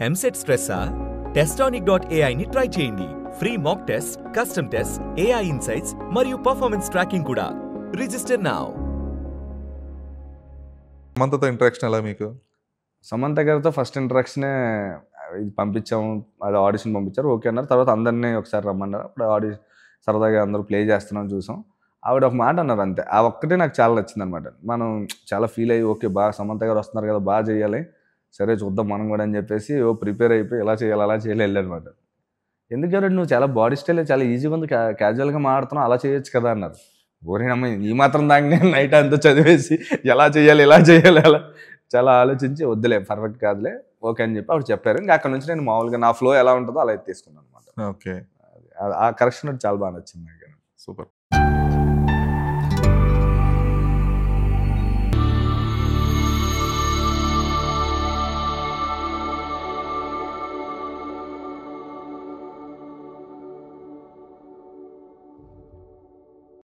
EAMCET స్ట్రెస్సా? Testonic.ai ని try చేయండి. Free mock test, custom test, AI insights మరియు పర్ఫార్మెన్స్ ట్రాకింగ్ కూడా. Register now. సమంతతో ఇంటరాక్షన్ ఎలా మీకు? సమంత గారితో ఫస్ట్ ఇంటరాక్షనే ఇది పంపించాము, అది ఆడిషన్ పంపించారు, ఓకే అన్నారు. తర్వాత అందరినీ ఒకసారి రమ్మన్నారు. అప్పుడు సరదాగా అందరూ ప్లే చేస్తున్నాం చూసాం. ఆవిడ ఒక మాట అన్నారు అంతే. ఆ ఒక్కటే నాకు చాలా నచ్చింది అనమాట. మనం చాలా ఫీల్ అయ్యి ఓకే బాగా సమంత గారు వస్తున్నారు కదా, బాగా చేయాలి, సరే చూద్దాం మనం కూడా అని చెప్పేసి ప్రిపేర్ అయిపోయి ఎలా చేయాలి అలా చేయాలి వెళ్ళనమాట. ఎందుకంటే నువ్వు చాలా బాడీ స్టైల్ చాలా ఈజీగా ఉంది, క్యాజువల్గా మాట్లాడుతున్నావు, అలా చేయొచ్చు కదా అన్నారు. ఓరే అమ్మ ఈ మాత్రం దాకా నేను నైట్ అంతా చదివేసి ఎలా చేయాలి అలా చాలా ఆలోచించి వద్దులే పర్ఫెక్ట్ కాదులే ఓకే అని చెప్పి ఆవిడ చెప్పారు. ఇంకా అక్కడ నుంచి నేను మామూలుగా నా ఫ్లో ఎలా ఉంటుందో అలా తీసుకున్నాను అనమాట. ఓకే, ఆ కరెక్షన్ చాలా బాగా నచ్చింది నాకు. సూపర్.